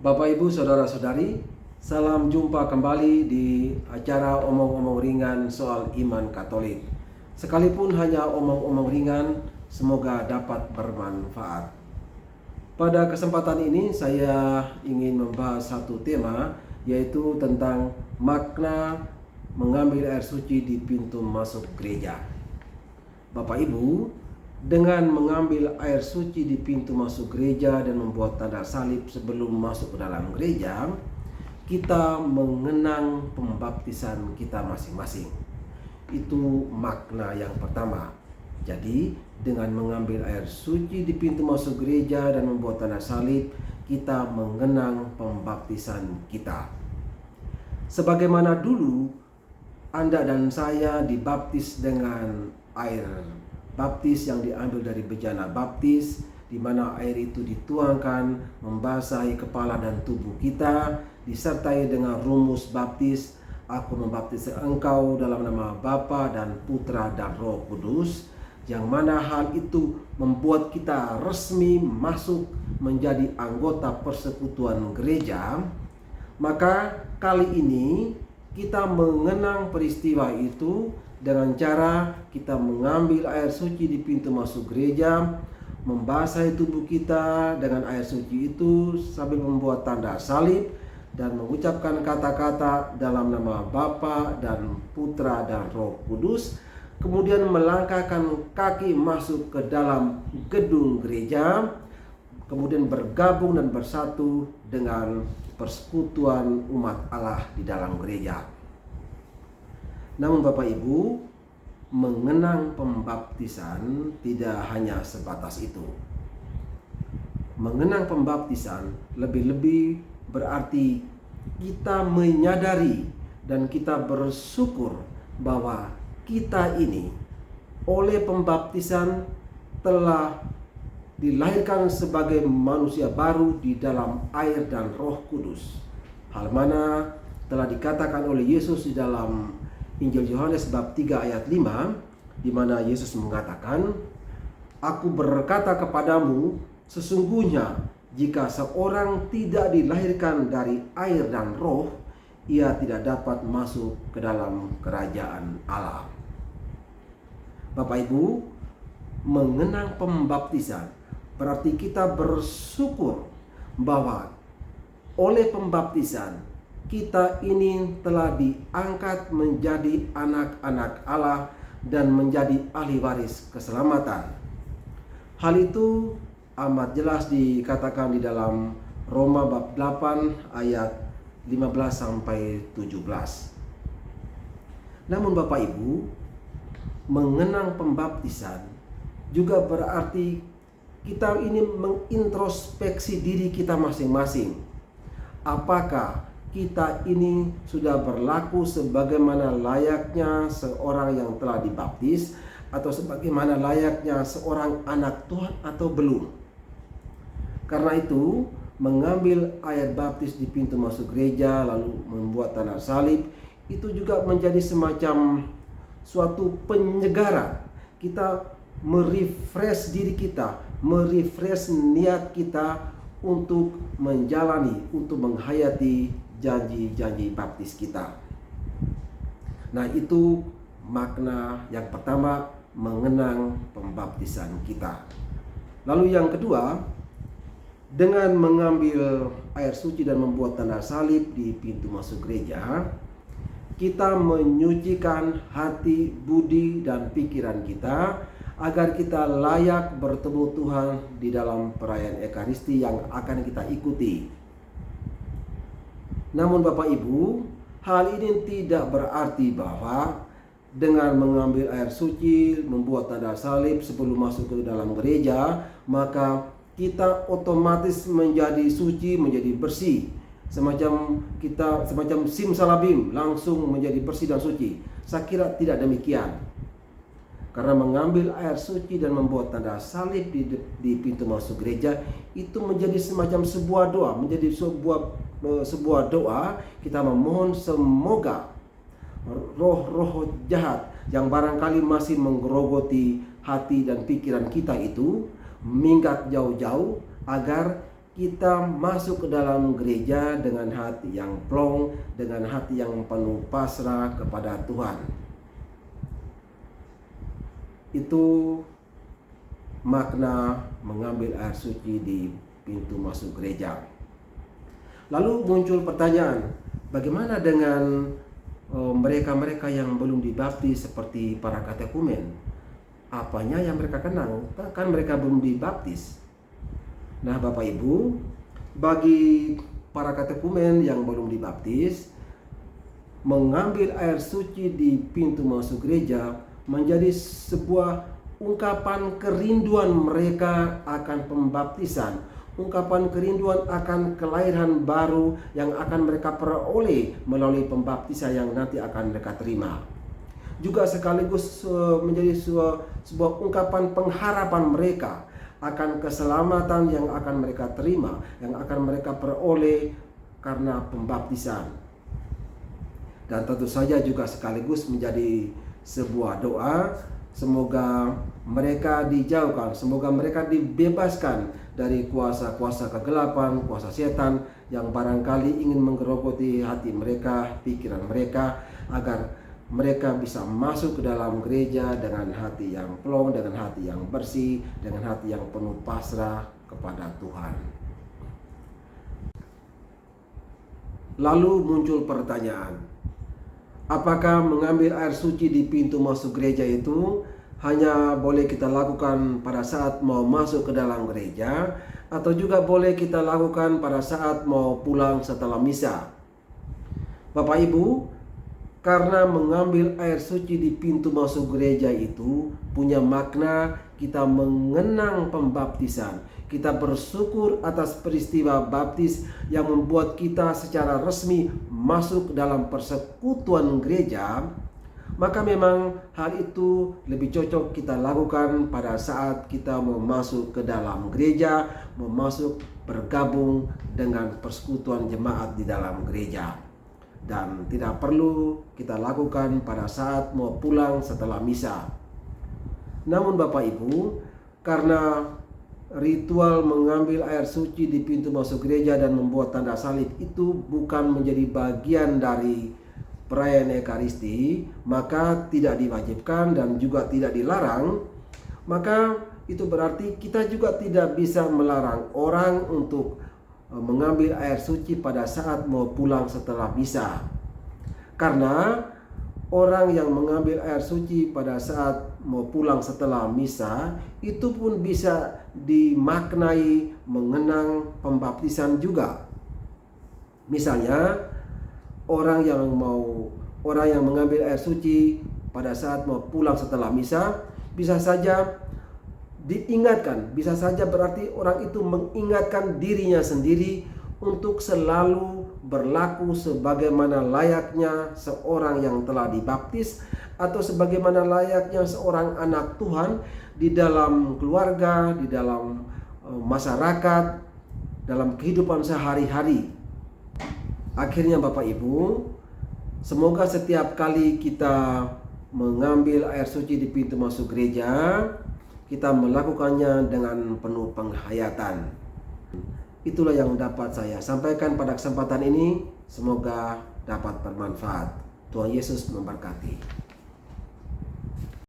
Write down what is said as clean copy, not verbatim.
Bapak Ibu Saudara-saudari, salam jumpa kembali di acara omong-omong ringan soal iman Katolik. Sekalipun hanya omong-omong ringan, semoga dapat bermanfaat. Pada kesempatan ini saya ingin membahas satu tema, yaitu tentang makna mengambil air suci di pintu masuk gereja. Bapak Ibu, dengan mengambil air suci di pintu masuk gereja dan membuat tanda salib sebelum masuk ke dalam gereja, kita mengenang pembaptisan kita masing-masing. Itu makna yang pertama. Jadi, dengan mengambil air suci di pintu masuk gereja dan membuat tanda salib, kita mengenang pembaptisan kita. Sebagaimana dulu Anda dan saya dibaptis dengan air baptis yang diambil dari bejana baptis, di mana air itu dituangkan membasahi kepala dan tubuh kita, disertai dengan rumus baptis, aku membaptis engkau dalam nama Bapa dan Putra dan Roh Kudus, yang mana hal itu membuat kita resmi masuk menjadi anggota persekutuan gereja. Maka kali ini kita mengenang peristiwa itu dengan cara kita mengambil air suci di pintu masuk gereja, membasahi tubuh kita dengan air suci itu sambil membuat tanda salib dan mengucapkan kata-kata dalam nama Bapa dan Putra dan Roh Kudus, kemudian melangkahkan kaki masuk ke dalam gedung gereja, kemudian bergabung dan bersatu dengan persekutuan umat Allah di dalam gereja. Namun Bapak Ibu, mengenang pembaptisan tidak hanya sebatas itu. Mengenang pembaptisan lebih-lebih berarti kita menyadari dan kita bersyukur bahwa kita ini oleh pembaptisan telah dilahirkan sebagai manusia baru di dalam air dan Roh Kudus. Hal mana telah dikatakan oleh Yesus di dalam Injil Yohanes bab 3 ayat 5, di mana Yesus mengatakan, "Aku berkata kepadamu, sesungguhnya jika seorang tidak dilahirkan dari air dan roh, ia tidak dapat masuk ke dalam kerajaan Allah." Bapak Ibu, mengenang pembaptisan berarti kita bersyukur bahwa oleh pembaptisan kita ini telah diangkat menjadi anak-anak Allah dan menjadi ahli waris keselamatan. Hal itu amat jelas dikatakan di dalam Roma bab 8 ayat 15 sampai 17. Namun Bapak Ibu, mengenang pembaptisan juga berarti kita ini mengintrospeksi diri kita masing-masing. Apakah kita ini sudah berlaku sebagaimana layaknya seorang yang telah dibaptis, atau sebagaimana layaknya seorang anak Tuhan atau belum? Karena itu, mengambil air baptis di pintu masuk gereja lalu membuat tanda salib itu juga menjadi semacam suatu penyegaran. Kita merefresh diri kita, merefresh niat kita untuk menjalani, untuk menghayati janji-janji baptis kita. Nah, itu makna yang pertama, mengenang pembaptisan kita. Lalu yang kedua, dengan mengambil air suci dan membuat tanda salib di pintu masuk gereja, kita menyucikan hati, budi, dan pikiran kita agar kita layak bertemu Tuhan di dalam perayaan Ekaristi yang akan kita ikuti. Namun Bapak Ibu, hal ini tidak berarti bahwa dengan mengambil air suci, membuat tanda salib sebelum masuk ke dalam gereja, maka kita otomatis menjadi suci, menjadi bersih. Semacam simsalabim, langsung menjadi bersih dan suci. Saya kira tidak demikian. Karena mengambil air suci dan membuat tanda salib di pintu masuk gereja itu menjadi semacam sebuah doa, menjadi sebuah doa. Kita memohon semoga roh-roh jahat yang barangkali masih menggerogoti hati dan pikiran kita itu minggat jauh-jauh, agar kita masuk ke dalam gereja dengan hati yang plong, dengan hati yang penuh pasrah kepada Tuhan. Itu makna mengambil air suci di pintu masuk gereja. Lalu muncul pertanyaan, bagaimana dengan mereka-mereka yang belum dibaptis seperti para katekumen? Apanya yang mereka kenal? Kan mereka belum dibaptis. Nah, Bapak Ibu, bagi para katekumen yang belum dibaptis, mengambil air suci di pintu masuk gereja menjadi sebuah ungkapan kerinduan mereka akan pembaptisan, ungkapan kerinduan akan kelahiran baru yang akan mereka peroleh melalui pembaptisan yang nanti akan mereka terima. Juga sekaligus menjadi sebuah ungkapan pengharapan mereka akan keselamatan yang akan mereka terima, yang akan mereka peroleh karena pembaptisan. Dan tentu saja juga sekaligus menjadi sebuah doa, semoga mereka dijauhkan, semoga mereka dibebaskan dari kuasa-kuasa kegelapan, kuasa setan yang barangkali ingin menggerogoti hati mereka, pikiran mereka, agar mereka bisa masuk ke dalam gereja dengan hati yang plong, dengan hati yang bersih, dengan hati yang penuh pasrah kepada Tuhan. Lalu muncul pertanyaan, apakah mengambil air suci di pintu masuk gereja itu hanya boleh kita lakukan pada saat mau masuk ke dalam gereja, atau juga boleh kita lakukan pada saat mau pulang setelah misa? Bapak Ibu, karena mengambil air suci di pintu masuk gereja itu punya makna kita mengenang pembaptisan. Kita bersyukur atas peristiwa baptis yang membuat kita secara resmi masuk dalam persekutuan gereja. Maka memang hal itu lebih cocok kita lakukan pada saat kita mau masuk ke dalam gereja, mau masuk bergabung dengan persekutuan jemaat di dalam gereja. Dan tidak perlu kita lakukan pada saat mau pulang setelah misa. Namun Bapak Ibu, karena ritual mengambil air suci di pintu masuk gereja dan membuat tanda salib itu bukan menjadi bagian dari perayaan Ekaristi, maka tidak diwajibkan dan juga tidak dilarang. Maka itu berarti kita juga tidak bisa melarang orang untuk mengambil air suci pada saat mau pulang setelah misa. Karena orang yang mengambil air suci pada saat mau pulang setelah misa itu pun bisa dimaknai mengenang pembaptisan juga. Misalnya orang yang mengambil air suci pada saat mau pulang setelah misa bisa saja diingatkan, bisa saja berarti orang itu mengingatkan dirinya sendiri untuk selalu berlaku sebagaimana layaknya seorang yang telah dibaptis, atau sebagaimana layaknya seorang anak Tuhan di dalam keluarga, di dalam masyarakat, dalam kehidupan sehari-hari. Akhirnya Bapak Ibu, semoga setiap kali kita mengambil air suci di pintu masuk gereja, kita melakukannya dengan penuh penghayatan. Itulah yang dapat saya sampaikan pada kesempatan ini. Semoga dapat bermanfaat. Tuhan Yesus memberkati.